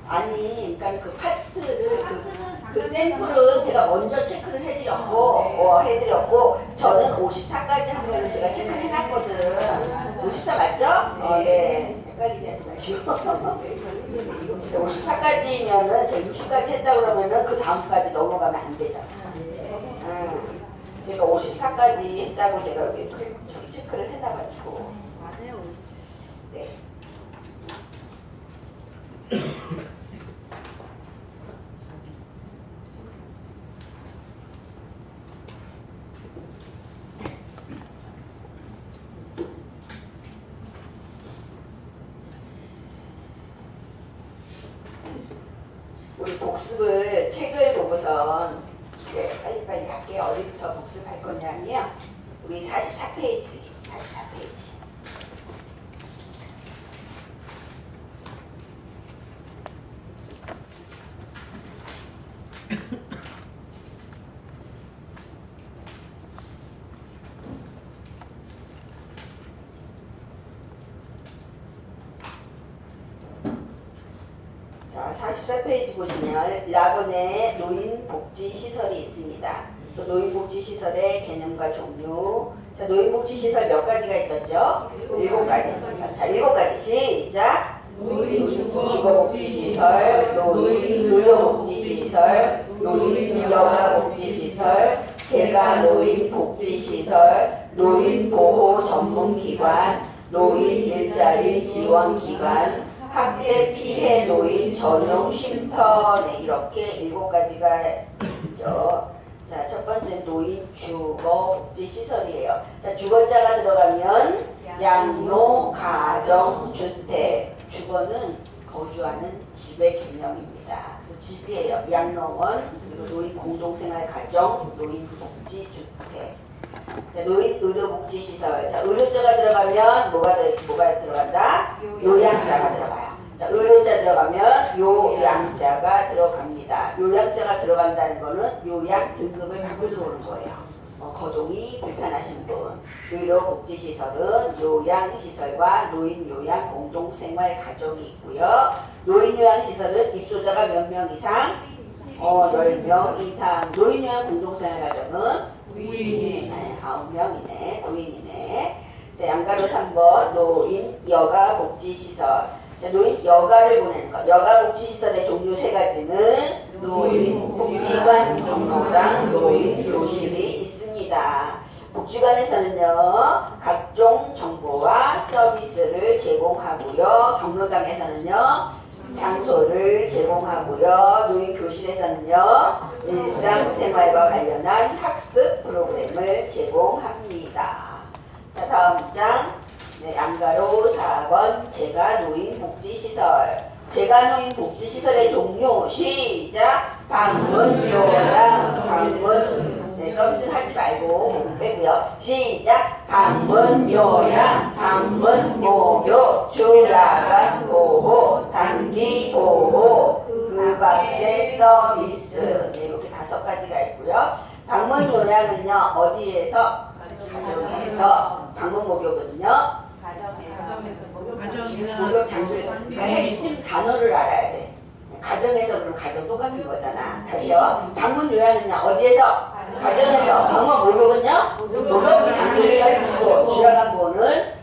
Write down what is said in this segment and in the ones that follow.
아니, 그러니까 그 파트를 그 샘플은 제가 먼저 체크를 해드렸고 저는 54까지 하면 제가 체크를 해놨거든. 54 맞죠? 네. 헷갈리게 하지 마시고. 54까지면은 60까지 했다 그러면은 그 다음까지 넘어가면 안 되잖아. 제가 54까지 했다고 제가 여기 저기 체크를 해놔가지고. 네. 우리 복습을 책을 보고선 빨리빨리 할게요. 어디부터 복습할 거냐면요. 우리 44페이지. 자, 44페이지 보시면 라본의 노인복지시설이 있습니다. 노인복지시설의 개념과 종류. 자, 노인복지시설 몇 가지가 있었죠? 7가지 있습니다. 자, 7가지. 시작! 주거복지시설, 의료복지시설, 여가복지시설, 재가노인복지시설, 노인보호전문기관, 노인일자리지원기관, 학대 피해 노인 전용 쉼터, 네, 이렇게 7가지가 있죠. 자, 첫 번째 노인 주거 복지 시설이에요. 자, 주거자가 들어가면 양로, 가정, 주택. 주거는 거주하는 집의 개념입니다. 그래서 집이에요. 양로원, 그리고 노인 공동생활 가정, 노인 복지 주택. 자, 노인 의료복지시설. 자, 의료자가 들어가면 뭐가 들어간다? 요양자가 들어가요. 자, 의료자 들어가면 요양자가 들어갑니다. 요양자가 들어간다는 거는 요양 등급을 받고 들어오는 거예요. 거동이 불편하신 분. 의료복지시설은 요양시설과 노인요양 공동생활 가정이 있고요. 노인요양시설은 입소자가 몇 명 이상? 10명 이상. 노인요양 공동생활 가정은 9명이네. 9인이네. 자, 양가로 3번 노인 여가복지시설. 자, 노인 여가를 보내는 것. 여가복지시설의 종류 3가지는 노인복지관 경로당 노인교실이 있습니다. 복지관에서는요 각종 정보와 서비스를 제공하고요. 경로당에서는요 장소를 제공하고요. 노인교실에서는요 일상생활과 관련한 학습 프로그램을 제공합니다. 자, 다음 장. 네, 양가로 4번 재가노인복지시설. 재가노인복지시설의 종류. 시작! 방문, 요양, 방문. 네, 서비스는 하지 말고 빼고요. 시작! 방문, 요양, 방문, 목욕, 주야간 보호, 단기 보호, 그 밖의 서비스. 네, 이렇게 5가지가 있고요. 방문 요양은요, 어디에서? 가정에서. 방문 목욕은요? 목욕 장소에서. 그러니까 핵심 단어를 알아야 돼. 가정에서 그럼 가정 똑같은 거잖아. 다시요. 방문 요양은요 어디에서? 가정에서. 방문 목욕은요? 목욕 장소를 붙이고 주야간 보호는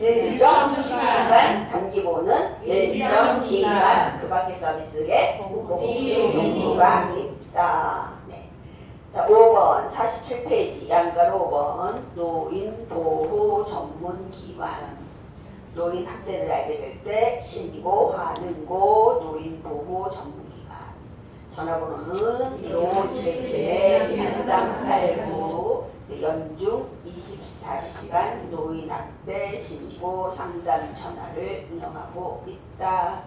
일정 시간, 단기 보호는 일정 기간. 그 밖의 서비스에 복지 용구가 있다. 네. 자, 5번 47페이지 양가로 5번 노인보호전문기관. 노인 학대를 알게 될 때 신고, 하는고, 노인보호전문기관. 전화번호는 1577-1389. 연중 24시간 노인학대 신고 상담 전화를 운영하고 있다.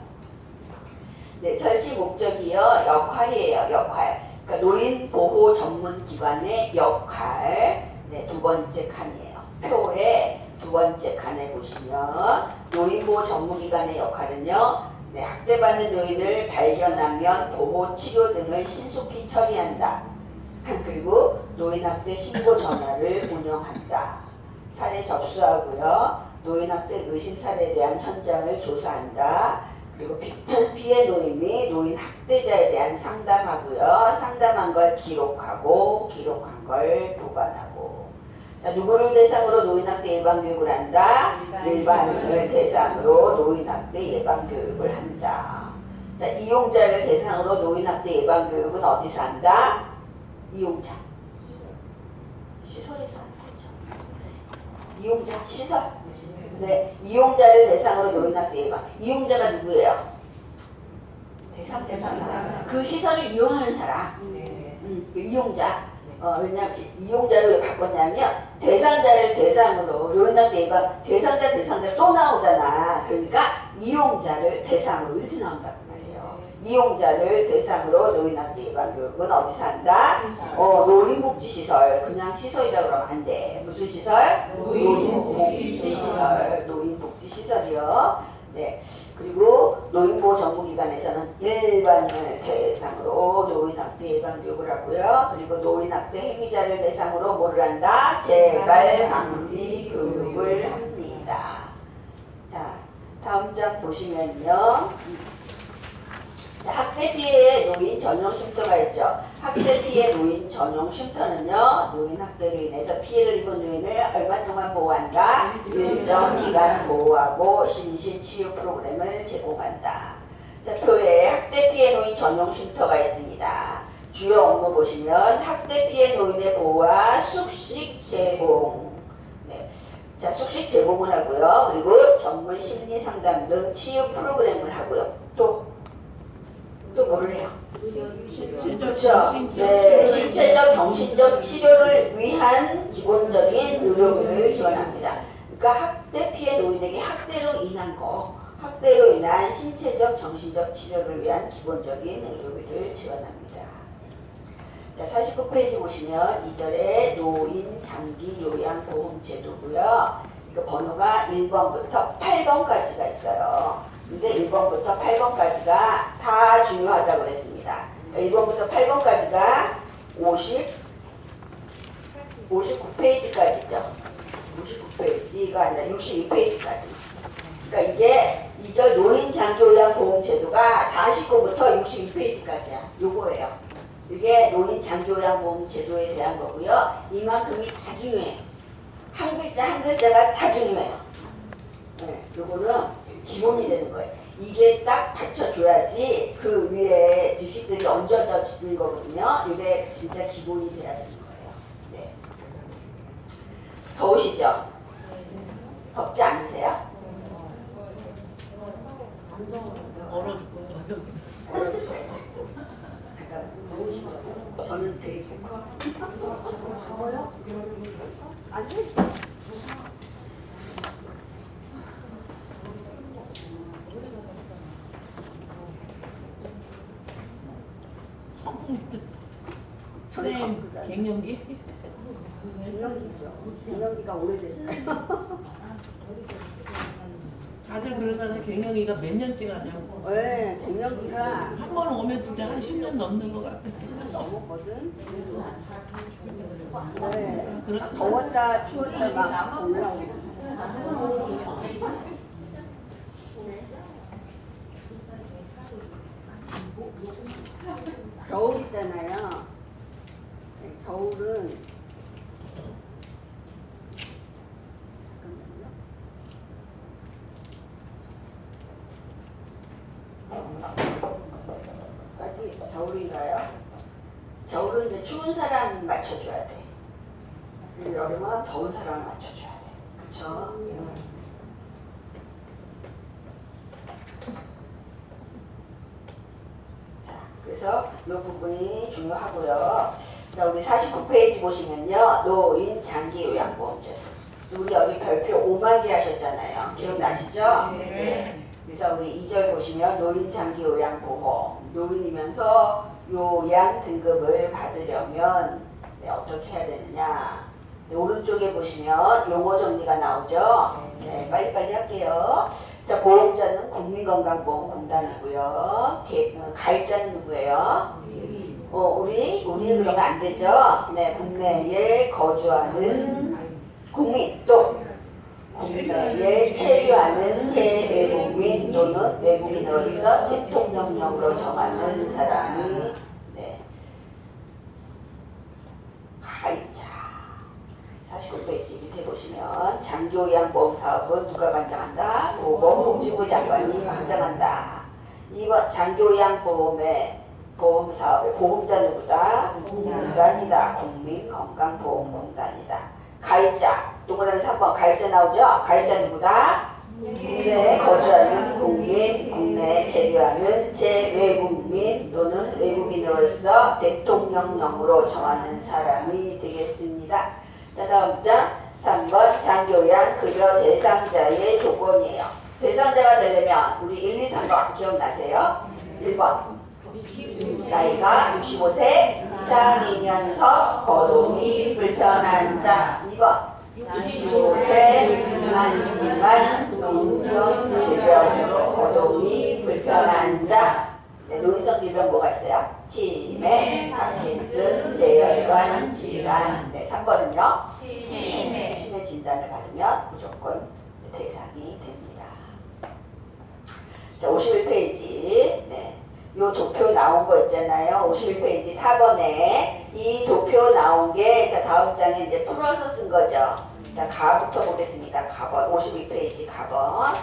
네, 설치 목적이요 역할이에요. 역할. 그러니까 노인보호전문기관의 역할. 네, 2번째 칸이에요. 표에 2번째 칸에 보시면 노인보호 전문기관의 역할은요. 네, 학대받는 노인을 발견하면 보호, 치료 등을 신속히 처리한다. 그리고 노인학대 신고 전화를 운영한다. 사례 접수하고요. 노인학대 의심 사례에 대한 현장을 조사한다. 그리고 피해 노인 및 노인 학대자에 대한 상담하고요. 상담한 걸 기록하고 기록한 걸 보관하고. 자, 누구를 대상으로 노인학대 예방교육을 한다? 일반인을 대상으로 노인학대 예방교육을 한다. 자, 이용자를 대상으로 노인학대 예방교육은 어디서 한다? 이용자. 시설에서 하는 거죠. 이용자, 시설. 네, 이용자를 대상으로 노인학대 예방. 이용자가 누구예요? 대상자. 그 시설을 이용하는 사람. 그 이용자. 왜냐하면 이용자를 왜 바꿨냐면 대상자를 대상으로 노인학대 예방 대상자 또 나오잖아. 그러니까 이용자를 대상으로 이렇게 나온다고 말이에요. 이용자를 대상으로 노인학대 예방 교육은 어디서 한다? 노인복지시설. 그냥 시설이라고 그러면 안 돼. 무슨 시설? 노인복지시설. 노인복지시설이요. 네. 그리고 노인보호 정부기관에서는 일반인을 대상으로 노인학대 예방교육을 하고요. 그리고 노인학대 행위자를 대상으로 뭐를 한다? 재발 방지 교육을 합니다. 자, 다음 장 보시면요. 자, 학대 피해 노인 전용 쉼터가 있죠. 학대 피해 노인 전용 쉼터는요, 노인 학대로 인해서 피해를 입은 노인을 얼마 동안 보호한다? 일정 기간 보호하고 심신 치유 프로그램을 제공한다. 자, 표에 학대 피해 노인 전용 쉼터가 있습니다. 주요 업무 보시면 학대 피해 노인의 보호와 숙식 제공. 네. 자, 숙식 제공을 하고요. 그리고 전문 심리 상담 등 치유 프로그램을 하고요. 또 뭐를 해요? 그렇죠. 네, 신체적, 정신적 치료를 위한 기본적인 의료비를 지원합니다. 그러니까 학대 피해 노인에게 학대로 인한 신체적, 정신적 치료를 위한 기본적인 의료비를 지원합니다. 자, 49페이지 보시면 2절에 노인 장기 요양 보험 제도고요. 이거 번호가 1번부터 8번까지가 있어요. 근데 1번부터 8번까지가 다 중요하다고 그랬습니다. 1번부터 8번까지가 59페이지까지죠. 59페이지가 아니라 62페이지까지. 그러니까 이게 2절 노인장기요양보험제도가 49부터 62페이지까지야. 요거예요. 이게 노인장기요양보험제도에 대한 거고요. 이만큼이 다 중요해. 한 글자 한 글자가 다 중요해요. 네, 요거는 기본이 되는 거예요. 이게 딱 받쳐줘야지 그 위에 지식들이 얹어져 있는 거거든요. 이게 진짜 기본이 돼야 되는 거예요. 네. 더우시죠? 덥지 않으세요? 얼어 잠깐 저는 되게 더워요? 안 돼? 쌤, 갱년기? 갱년기가 오래됐어요. 다들 그러잖아요. 갱년기가 몇 년째가 아냐고. 네, 갱년기가 한 번 오면 진짜 한 10년 넘는 것 같아. 10년 넘었거든. 네. 네, 그렇다. 더웠다 추웠다 막 올라오고. 겨울 있잖아요. 네, 겨울은 어디 겨울인가요? 겨울은 이제 추운 사람 맞춰줘야 돼. 그리고 여름은 더운 사람을 맞춰줘야 돼. 그쵸? 자, 그래서 이 부분이 중요하고요. 자, 우리 49페이지 보시면요. 노인 장기 요양보험제. 우리 여기 별표 5만 개 하셨잖아요. 기억나시죠? 네. 그래서 우리 2절 보시면 노인 장기 요양보험. 노인이면서 요양 등급을 받으려면 네, 어떻게 해야 되느냐. 네, 오른쪽에 보시면 용어 정리가 나오죠. 네, 빨리빨리 할게요. 자, 보험자는 국민건강보험공단이고요. 가입자는 누구예요? 우리 그러면 안 되죠. 네, 국내에 거주하는 국민, 또 국내에 체류하는 재외국민 또는 외국인으로서 대통령령으로 정하는 사람이 네. 가입자 49페이지 밑에 보시면 장기요양보험사업은 누가 관장한다? 보건복지부 장관이 관장한다. 2번 장기요양보험의 보험사업의 보험자 누구다? 공단이다. 국민건강보험공단이다. 가입자 동그라미 3번 가입자 나오죠? 가입자 누구다? 국내에 거주하는 국민, 국내에 체류하는 재외국민 또는 외국인으로서 대통령령으로 정하는 사람이 되겠습니다. 자, 다음 장 3번 장기요양 급여 대상자의 조건이에요. 대상자가 되려면 우리 1, 2, 3번 기억나세요? 1번 나이가 65세 이상이면서 거동이 불편한 자. 2번 65세 미만이지만 노인성 질병으로 거동이 불편한 자. 네, 노인성 질병 뭐가 있어요? 치매, 파킨슨, 뇌혈관 질환. 네, 3번은요? 치매 진단을 받으면 무조건 대상이 됩니다. 자, 51페이지. 네. 요 도표 나온 거 있잖아요. 51페이지 4번에 이 도표 나온 게 자, 다음 장에 이제 풀어서 쓴 거죠. 자, 가부터 보겠습니다. 가번 52페이지 가번.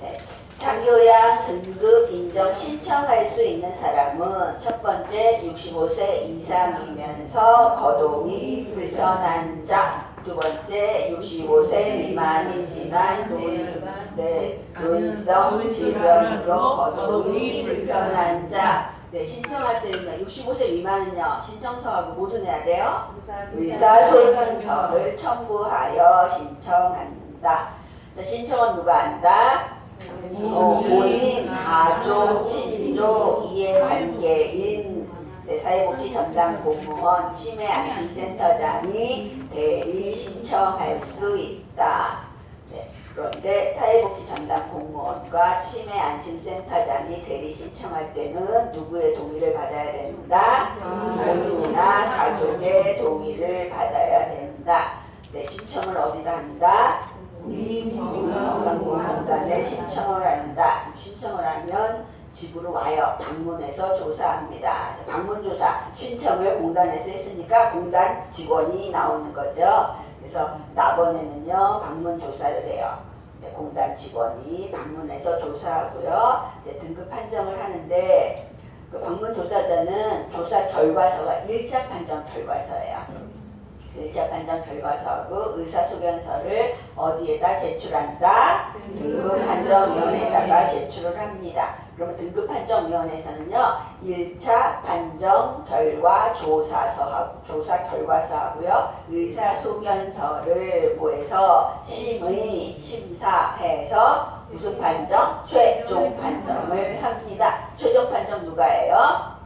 네. 장기요양 등급 인정 신청할 수 있는 사람은 첫 번째 65세 이상이면서 거동이 불편한 자. 두 번째 65세 미만이지만 노인성 질병으로 거동이 불편한 자. 네, 신청할 때는 65세 미만은요 신청서하고 모두 내야 돼요. 의사소견서를 청구하여 신청한다. 자, 신청은 누가 한다? 본인, 가족, 친족, 이해관계인 네, 사회복지 전담 공무원, 치매 안심센터장이 대리 신청할 수 있다. 네, 그런데 사회복지 전담 공무원과 치매 안심센터장이 대리 신청할 때는 누구의 동의를 받아야 된다? 본인이나 가족의 동의를 받아야 된다. 네, 신청을 어디다 한다? 국민건강보험공단에 신청을 한다. 신청을 하면 집으로 와요. 방문해서 조사합니다. 그래서 방문조사 신청을 공단에서 했으니까 공단 직원이 나오는 거죠. 그래서 나번에는요 방문조사를 해요. 네, 공단 직원이 방문해서 조사하고요. 이제 등급 판정을 하는데 그 방문조사자는 조사 결과서가 1차 판정 결과서예요. 1차 판정 결과서하고 의사소견서를 어디에다 제출한다? 등급판정위원회에다가 제출을 합니다. 그러면 등급판정위원회에서는요 1차 판정 결과 조사 결과서하고요 의사소견서를 뭐해서 심사해서 무슨 판정? 최종 판정을 합니다. 최종 판정 누가 해요?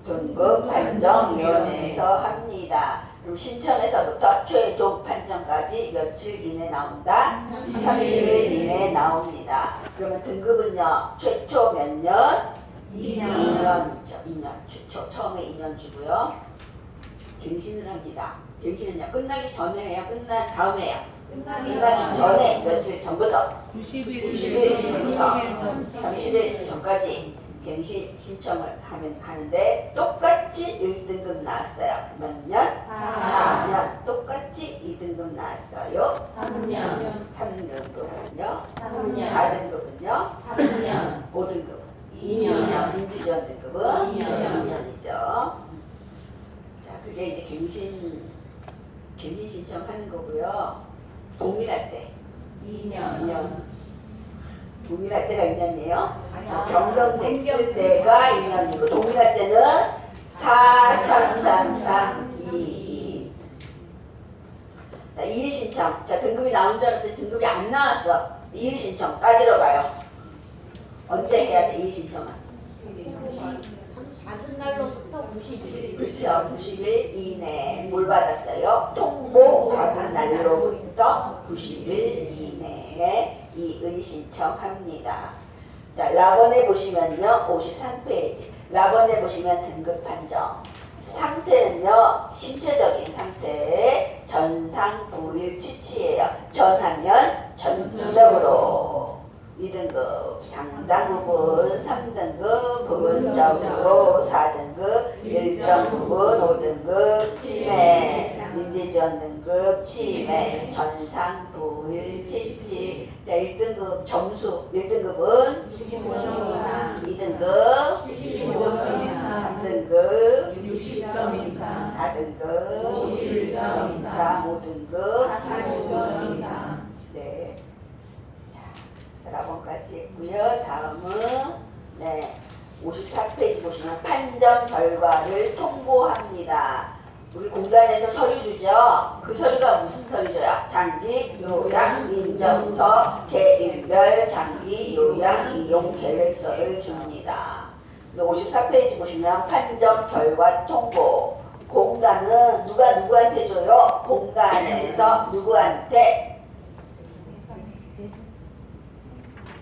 등급판정위원회에서 합니다. 그럼 신청에서부터 최종 판정까지 며칠 이내 나온다? 30일 이내 나옵니다. 그러면 등급은요, 최초 몇 년? 2년이죠. 2년. 최초. 처음에 2년 주고요. 갱신을 합니다. 갱신은요, 끝나기 전에 해요? 끝난 다음에 해요? 끝나기 전에 며칠 전부터? 90일 전부터 30일 전까지 갱신 신청을 하는데 똑같이 1등급 나왔어요. 몇 년? 4년. 똑같이 2등급 나왔어요. 3년. 3등급은요? 4등급은요? 3년. 5등급은? 2년. 인지전 등급은? 2년이죠. 자, 그게 이제 갱신 신청하는 거고요. 동일할 때 2년. 동일할 때가 2년이에요. 변경됐을 때가 2년이고 동일할 때는 4, 3, 3, 3, 2, 2. 자, 이의신청. 자, 등급이 나온 줄 알았는데 등급이 안 나왔어. 이의신청 따지러 가요. 언제 해야 돼, 이의신청은? 받은 날로부터 90일. 그렇죠. 90일 이내. 뭘 받았어요? 통보 받은 날로부터 90일 이내에 이의 신청합니다. 자, 라번에 보시면요. 53페이지. 라번에 보시면 등급 판정. 상태는요, 신체적인 상태, 전상부일치치예요. 전하면 전적으로 2등급, 상당 부분 3등급, 부분적으로 4등급, 일정 부분 5등급, 침해, 민지전 등급, 침해, 전상부일치치. 자, 1등급 점수, 1등급은 2등급, 75점 이상, 3등급, 60점 이상, 4등급, 51점 이상, 5등급, 45점 이상. 네. 자, 4번까지 했고요. 다음은 네, 54페이지 보시면 판정 결과를 통보합니다. 우리 공단에서 서류 주죠. 그 서류가 무슨 서류줘요? 장기 요양 인정서 개인별 장기 요양 이용 계획서를 줍니다. 54페이지 보시면 판정 결과 통보. 공단은 누가 누구한테 줘요? 공단에서 누구한테?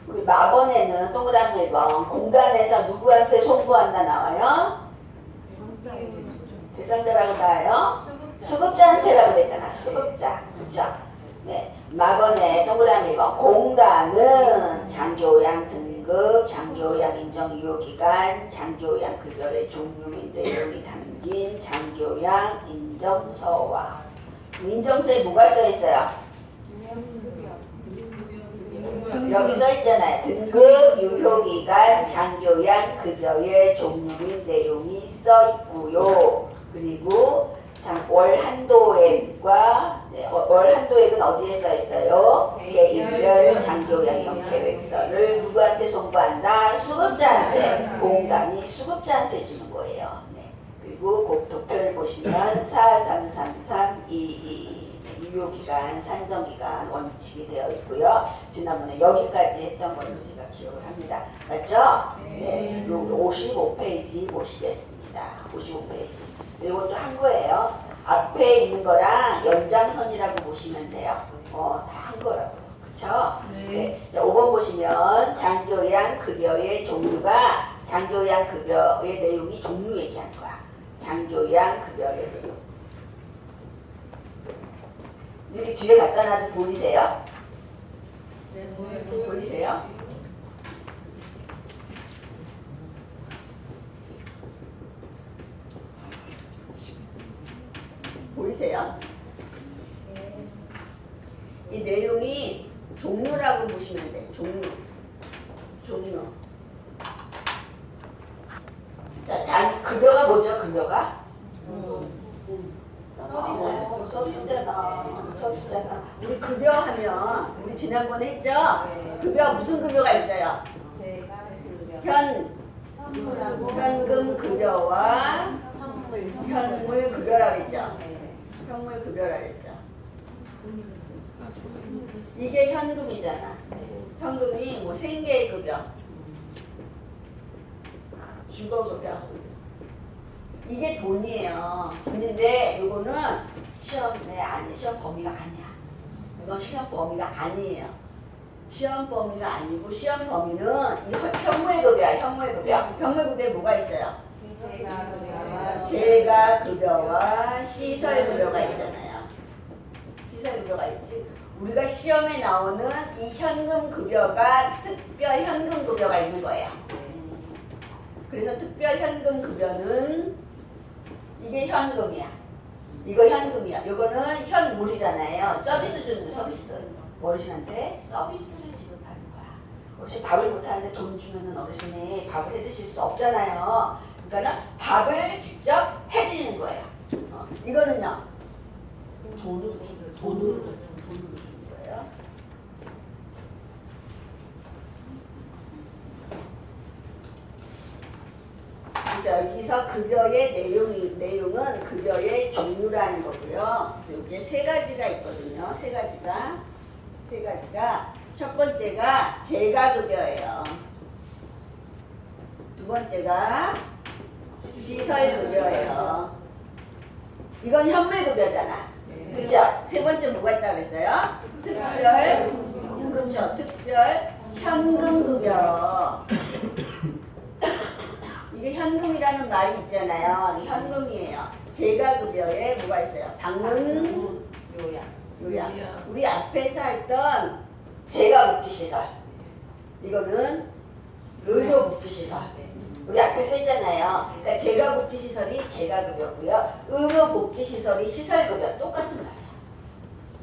우리 마번에는 동그라미 1번 공단에서 누구한테 송부한다 나와요? 대상자라고 나와요? 수급자한테라고 그랬잖아. 수급자. 그쵸? 네. 마번에 동그라미 1번 공단은 장교양 등급, 장교양 인정 유효기간, 장교양 급여의 종류 및 내용이 담긴 장교양 인정서와 인정서에 뭐가 써있어요? 여기 써있잖아요. 등급, 유효기간, 장교양 급여의 종류 및 내용이 써있고요. 그리고 월 한도액과 월 한도액은 어디에 써 있어요? 개인별 장교양형 계획서를 누구한테 송부한다? 수급자한테. 공단이 수급자한테 주는 거예요. 네. 그리고 그 도표를 보시면 433322 유효기간, 산정기간 원칙이 되어 있고요. 지난번에 여기까지 했던 걸로 제가 기억을 합니다. 맞죠? 네. 55페이지 보시겠습니다. 55페이지. 이것도 한 거예요. 앞에 있는 거랑 연장선이라고 보시면 돼요. 다 한 거라고요. 그쵸? 네. 자, 5번 보시면 장교양 급여의 종류가 장교양 급여의 내용이 종류 얘기한 거야. 장교양 급여의 내용. 이렇게 뒤에 갖다 놔도 보이세요? 네, 보이세요? 보이세요? 이 내용이 종류라고 보시면 돼요. 종류. 자, 급여가 뭐죠? 급여가? 서비스잖아. 우리 급여하면 우리 지난번에 했죠? 급여 무슨 급여가 있어요? 현금 급여와 현물 급여라고 했죠? 현물 급여라고 했죠? 이게 현금이잖아. 현금이 뭐 생계급여, 주거급여. 이게 돈이에요. 돈인데 이거는 시험 범위가 아니야. 이건 시험 범위가 아니에요. 시험 범위가 아니고 시험 범위는 이 현물급여야. 현물급여에 뭐가 있어요? 재가급여와 시설급여가 있잖아요. 시설급여가 있지. 우리가 시험에 나오는 이 현금급여가 특별 현금급여가 있는 거예요. 그래서 특별 현금급여는 이게 현금이야. 이거 현금이야. 이거는 현물이잖아요. 서비스 주는 서비스. 어르신한테 서비스를 지급하는 거야. 어르신 밥을 못하는데 돈 주면은 어르신이 밥을 해드실 수 없잖아요. 그러니까 밥을 직접 해드리는 거예요. 이거는요. 돈으로 주는 거예요. 그래서 여기서 급여의 내용은 급여의 종류라는 거고요. 여기에 세 가지가 있거든요. 세 가지가 첫 번째가 재가급여예요. 두 번째가 시설급여예요. 이건 현물급여잖아. 그쵸? 세 번째 뭐가 있다고 그랬어요? 특별 현금급여. 이게 현금이라는 말이 있잖아요. 현금이에요. 재가급여에 뭐가 있어요? 방문 요양. 우리 앞에서 했던 재가복지시설. 이거는 의료복지시설. 우리 앞에서 했잖아요. 그러니까 재가복지시설이 재가급여고요. 의료복지시설이 시설급여. 똑같은 말이야.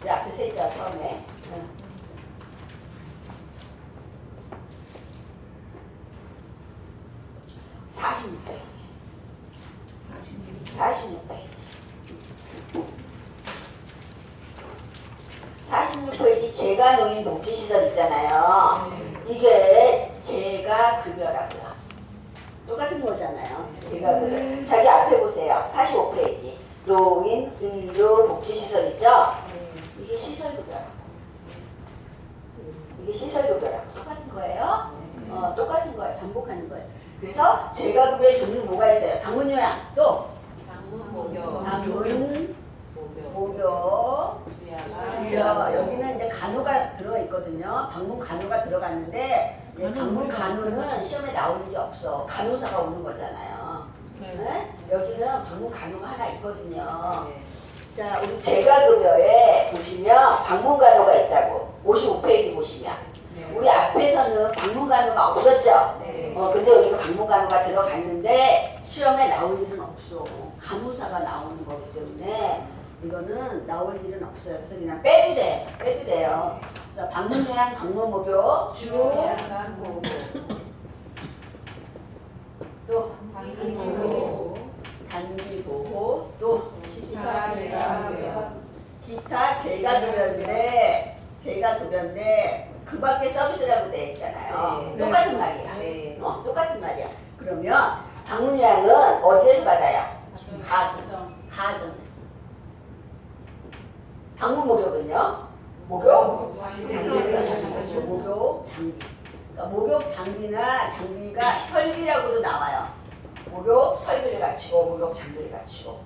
우리 앞에서 했죠, 처음에. 46페이지 재가노인 복지시설 있잖아요. 이게 재가급여라고요. 똑같은 거잖아요. 재가급여. 자기 앞에 보세요. 45페이지. 노인 의료 복지시설 있죠? 이게 시설급여라고. 이게 시설급여라고. 똑같은 거예요. 똑같은 거예요. 반복하는 거예요. 그래서 재가급여의 종류는 뭐가 있어요? 방문요양, 또 방문 목욕, 여기는 이제 간호가 들어가 있거든요. 방문 간호가 들어갔는데 방문 간호는 시험에 나올 일이 없어. 간호사가 오는 거잖아요. 네? 여기는 방문 간호가 하나 있거든요. 자, 우리 재가급여에 보시면 방문 간호가 있다고. 55페이지 보시면. 우리 앞에서는 방문 간호가 없었죠. 근데 여기는 방문 간호가 들어갔는데 시험에 나올 일은 없어. 간호사가 나오는 거기 때문에 이거는 나올 일은 없어요. 그래서 그냥 빼도 돼. 빼도 돼요. 그래서 방문 요양, 방문 목욕, 주, 또 단기 보호, 또 기타 재가급여인데 그 밖에 서비스라고 되어 있잖아요. 똑같은 말이야. 똑같은 말이야. 그러면 방문 요양은 어디에서 받아요? 가정. 방문 목욕은요? 목욕 장비. 그러니까 목욕 장비가 설비라고도 나와요. 목욕 설비를 갖추고 목욕 장비를 갖추고.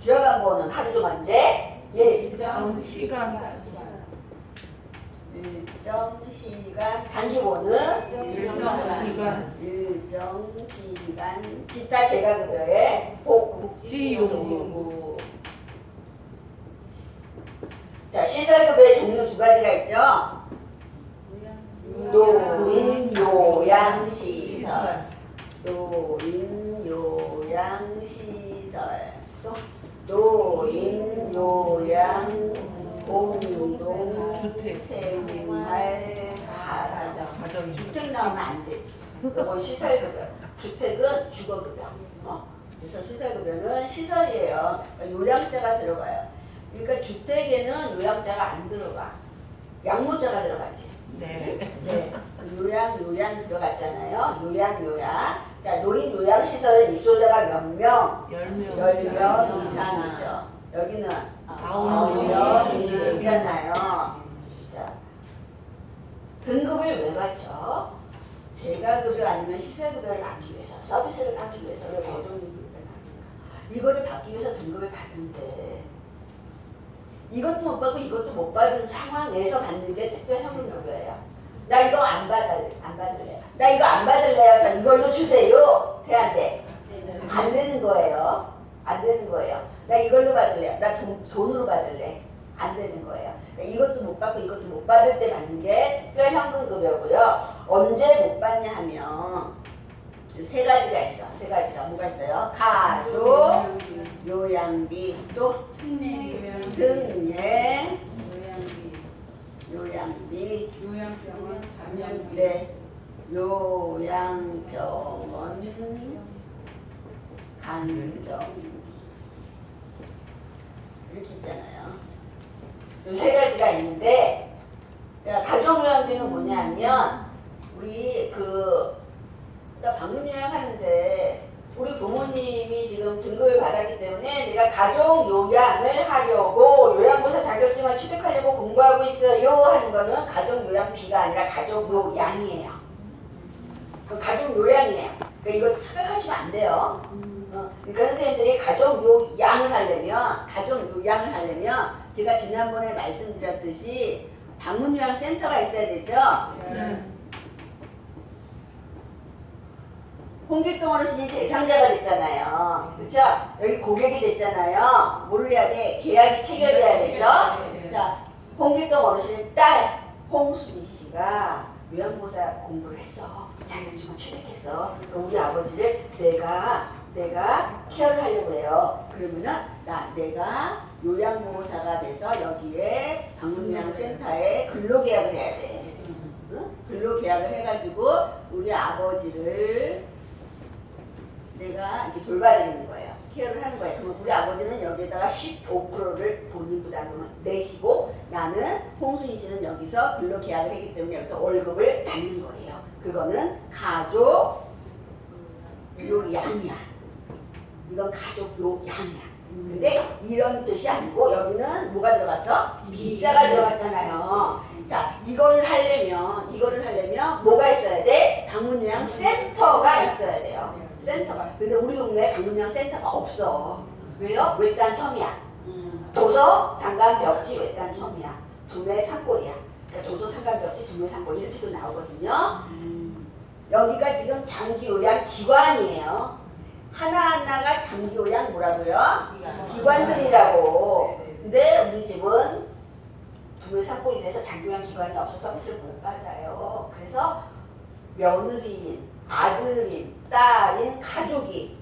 주요광고는 하루 중 언제? 일정 시간 단기고는 일정 기간 기타 재가급여의 복지요구. 자, 시설급여의 종류 두 가지가 있죠. 노인 요양시설, 또 노인 요양 공동 생활 가정. 주택 나오면 안 되지. 이건 시설급여. 주택은 주거급여. 그래서 시설급여는 시설이에요. 그러니까 요양자가 들어가요. 그러니까 주택에는 요양자가 안 들어가. 양모자가 들어가지. 네. 요양 들어갔잖아요. 요양. 자, 노인 요양시설은 입소자가 몇 명? 10명 이상이죠. 여기는 9명이 되잖아요. 자, 등급을 왜 받죠? 재가급여 아니면 시설급여를 받기 위해서, 서비스를 받기 위해서 왜 거동급여를 받는가? 이거를 받기 위해서 등급을 받는데 이것도 못 받고 이것도 못 받은 상황에서 받는 게 특별현금급여예요. 나 이거 안 받을래요. 나 이거 안 받을래요. 자, 이걸로 주세요. 돼, 안 돼? 안 되는 거예요. 안 되는 거예요. 나 이걸로 받을래요. 나 돈으로 받을래. 안 되는 거예요. 이것도 못 받고 이것도 못 받을 때 받는 게 특별현금급여고요. 언제 못 받냐 하면 세 가지가 있어. 세 가지가 뭐가 있어요? 가족, 요양비, 또 등예, 요양비, 요양병원 감염비. 네, 요양병원 간병 이렇게 있잖아요. 이 세 가지가 있는데 가족요양비는 뭐냐면 우리 방문요양 하는데 우리 부모님이 지금 등급을 받았기 때문에 내가 가족 요양을 하려고 요양보사 자격증을 취득하려고 공부하고 있어요 하는 거는 가족 요양비가 아니라 가족 요양이에요. 가족 요양이에요. 그러니까 이거 착각하시면 안 돼요. 그러니까 선생님들이 가족 요양을 하려면 제가 지난번에 말씀드렸듯이 방문요양 센터가 있어야 되죠. 홍길동 어르신이 대상자가 됐잖아요. 그쵸? 여기 고객이 됐잖아요. 뭐를 해야 돼? 계약이 체결돼야 되죠? 자, 홍길동 어르신의 딸 홍순희 씨가 요양보호사 공부를 했어. 자격증을 취득했어. 그럼 우리 아버지를 내가 케어를 하려고 해요. 그러면은 내가 요양보호사가 돼서 여기에 방문요양센터에 근로계약을 해야 돼. 응? 근로계약을 해가지고 우리 아버지를 내가 이렇게 돌봐드리는 거예요. 케어를 하는 거예요. 그러면 우리 아버지는 여기에다가 15%를 본인 부담금을 내시고 나는 홍순희 씨는 여기서 근로계약을 했기 때문에 여기서 월급을 받는 거예요. 그거는 가족 요양이야. 이건 가족 요양이야. 근데 이런 뜻이 아니고 여기는 뭐가 들어갔어? 비자가 들어갔잖아요. 자, 이거를 하려면 뭐가 있어야 돼? 방문요양센터가 있어야 돼요. 센터가. 근데 우리 동네에 방문요양센터가 없어. 왜요? 외딴 섬이야. 도서, 상간, 벽지, 외딴 섬이야. 두뇌, 산골이야. 그러니까 도서, 상간, 벽지, 두뇌, 산골 이렇게도 나오거든요. 여기가 지금 장기요양 기관이에요. 하나하나가 장기요양 뭐라고요? 기관들이라고. 근데 우리 집은 두뇌, 산골이라서 장기요양 기관이 없어서 서비스를 못 받아요. 그래서 며느리인, 아들인, 딸인, 가족이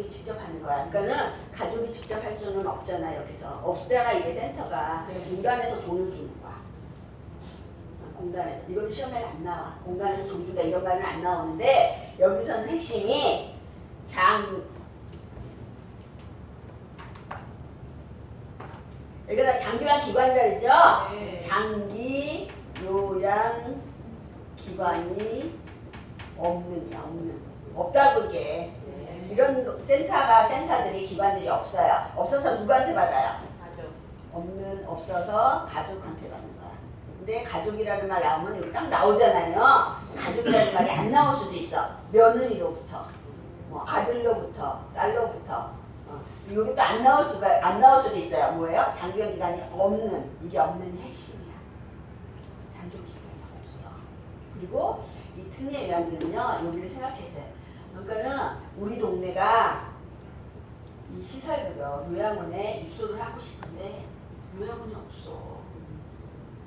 직접 하는 거야. 그러니까는 가족이 직접 할 수는 없잖아. 여기서 없잖아. 이게 센터가 공단에서 돈을 주는 거야. 공단에서 이건 시험에 안 나와. 공단에서 돈 준다 이런 말은 안 나오는데 여기서는 핵심이 여기가 장기요양 기관이라 그랬죠? 장기 요양 기관이 없다고 이게. 이런 센터들이 기관들이 없어요. 없어서 누구한테 받아요? 없어서 가족한테 받는 거야. 근데 가족이라는 말 나오면 여기 딱 나오잖아요. 가족이라는 말이 안 나올 수도 있어. 며느리로부터, 뭐 아들로부터, 딸로부터. 여기 또 안 나올 수도 있어요. 뭐예요? 장기요양 기관이 이게 없는 핵심이야. 장기요양 기관이 없어. 그리고 이 특례 요양들은요, 여기를 생각했어요. 그러니까는 우리 동네가 이 시설급여 요양원에 입소를 하고 싶은데 요양원이 없어.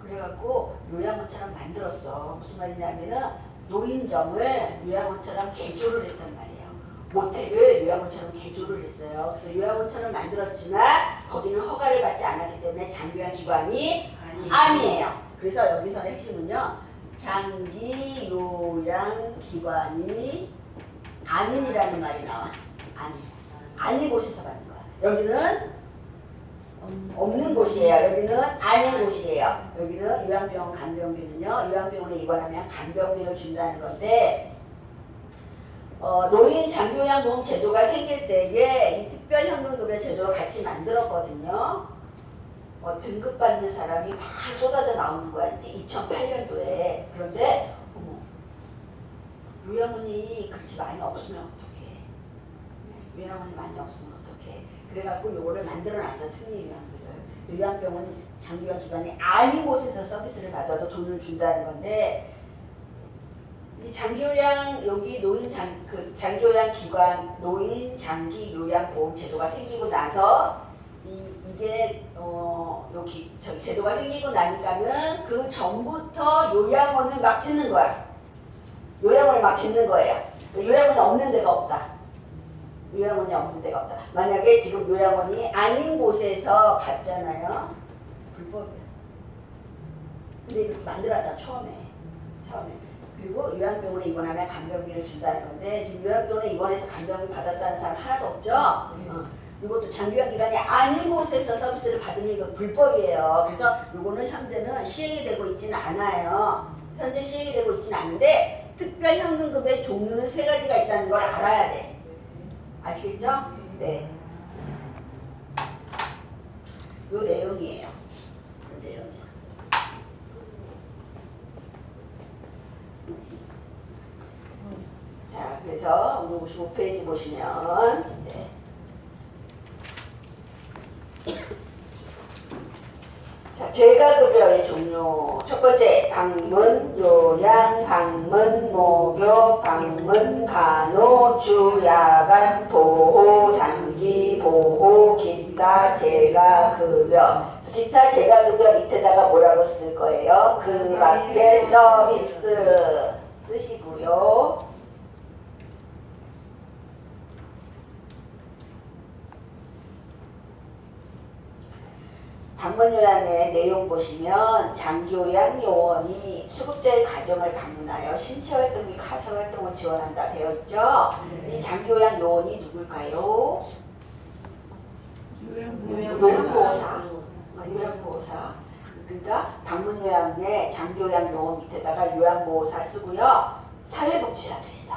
그래갖고 요양원처럼 만들었어. 무슨 말이냐면은 노인정을 요양원처럼 개조를 했단 말이에요. 모텔을 요양원처럼 개조를 했어요. 그래서 요양원처럼 만들었지만 거기는 허가를 받지 않았기 때문에 장기요양 기관이 아니에요. 그래서 여기서는 핵심은요, 장기요양 기관이 아닌이라는 말이 나와. 아닌 곳에서 받는 거야. 여기는 없는 곳이에요. 여기는 아닌 곳이에요. 여기는 요양병원 간병비는요, 요양병원에 입원하면 간병비를 준다는 건데, 노인 장기요양보험 제도가 생길 때에 이 특별현금급여 제도를 같이 만들었거든요. 등급받는 사람이 막 쏟아져 나오는 거야. 이제 2008년도에. 그런데 요양원이 그렇게 많이 없으면 어떡해. 요양원이 많이 없으면 어떡해. 그래갖고 요거를 만들어놨어. 특례 요양들을. 요양병원 장기요양 기관이 아닌 곳에서 서비스를 받아도 돈을 준다는 건데, 이 장기요양 여기 장기요양 기관 노인 장기 요양 보험 제도가 생기고 나서 이게 여기 제도가 생기고 나니까는 그 전부터 요양원을 막 짓는 거야. 요양원을 막 짓는 거예요. 요양원이 없는 데가 없다. 요양원이 없는 데가 없다. 만약에 지금 요양원이 아닌 곳에서 받잖아요. 불법이야. 근데 이렇게 만들었다 처음에. 그리고 요양병원에 입원하면 간병비를 준다는 건데 지금 요양병원에 입원해서 간병비 받았다는 사람 하나도 없죠? 이것도 장기요양 기관이 아닌 곳에서 서비스를 받으면 이건 불법이에요. 그래서 이거는 현재는 시행이 되고 있지는 않아요. 현재 시행이 되고 있지는 않은데 특별현금급의 종류는 3가지가 있다는 걸 알아야 돼. 아시겠죠? 네. 요 내용이에요. 그 내용이에요. 자, 그래서 55페이지 보시면 네. 자, 자, 재가급여의 종류. 첫 번째, 방문, 요양, 방문, 목욕, 방문, 간호, 주, 야간, 보호, 장기, 보호, 기타, 재가급여. 기타 재가급여 밑에다가 뭐라고 쓸 거예요? 그 밖에 서비스 쓰시고요. 방문요양의 내용 보시면 장기요양 요원이 수급자의 가정을 방문하여 신체활동 및 가사활동을 지원한다 되어 있죠. 이 장기요양 요원이 누굴까요? 요양보호사. 요양보호사. 그러니까 방문요양의 장기요양 요원 밑에다가 요양보호사 쓰고요. 사회복지사도 있어.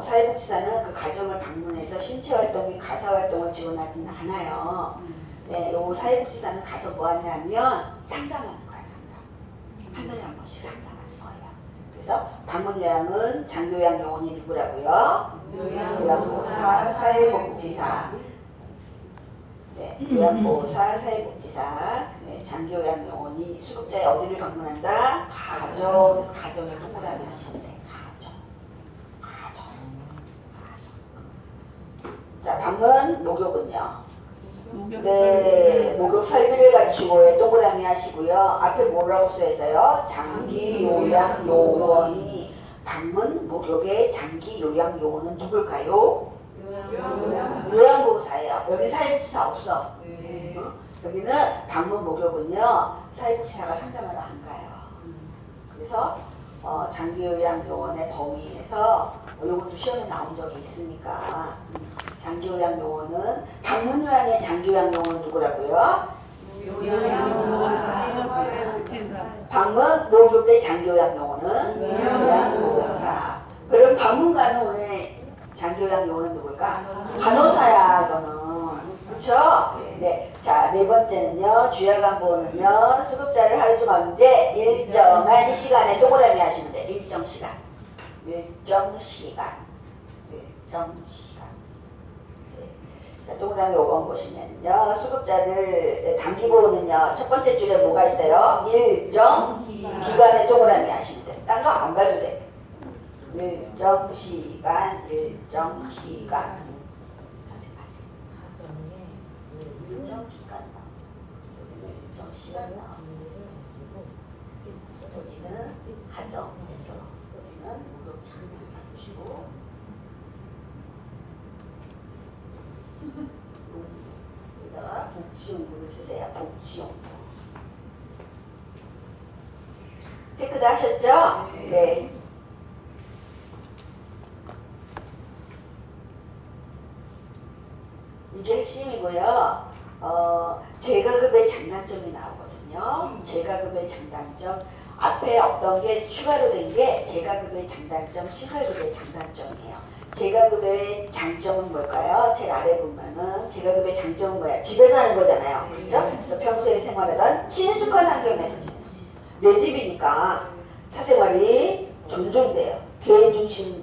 사회복지사는 그 가정을 방문해서 신체활동 및 가사활동을 지원하지는 않아요. 네, 요 사회복지사는 가서 뭐 하냐면 상담하는 거야, 상담. 한 달에 한 번씩 상담하는 거예요. 그래서 방문요양은 장기요양 요원이 누구라고요? 요양보호사, 사회복지사. 네, 요양보호사, 사회복지사. 네, 장기요양 요원이 수급자의 어디를 방문한다? 가정. 그래서 가정에 동그라미 하시면 돼. 가정. 자, 방문, 목욕은요? 네, 목욕 설비를 갖추고에 동그라미 하시고요. 앞에 뭐라고 써있어요? 장기 요양 요원이 방문 목욕의 장기 요양 요원은 누굴까요? 요양보호사예요. 여기 사회복지사 없어. 여기는 방문 목욕은요 사회복지사가 상담하러 안 가요. 그래서 장기 요양 요원의 범위에서 요것도 시험에 나온 적이 있으니까 장기요양 요원은 방문요양의 장기요양 요원은 누구라고요? 방문 목욕의 장기요양 요원은 요양보호사. 그럼 방문 간호의 장기요양 요원은 누굴까? 간호사야 이거는. 그렇죠? 네. 자, 네 번째는요. 주야간 보호는요. 수급자를 하루 중 언제 일정한 시간에 동그라미 하시면 돼. 일정 시간. 자, 동그라미 5번 보시면요. 수급자를 단기보호는요. 첫 번째 줄에 뭐가 있어요? 일정 기간에 동그라미 하시면 돼. 딴 거 안 봐도 돼. 일정 시간, 일정 기간. 일정 기간 여기는 일정 시간 여기는 가정에서 여기는 목욕 장면 받으시고 여기다가 복지용품을 쓰세요. 복지용품. 체크 다 하셨죠? 네. 이게 핵심이고요. 재가급의 장단점이 나오거든요. 재가급의 장단점. 앞에 어떤 게 추가로 된 게 재가급의 장단점, 시설급의 장단점이에요. 재가급의 장점은 뭘까요? 제일 아래 보면은 재가급의 장점은 뭐야? 집에서 하는 거잖아요. 그렇죠? 그래서 평소에 생활하던 친숙한 환경에서 지낼 수 있어. 내 집이니까 사생활이 존중돼요. 개인 중심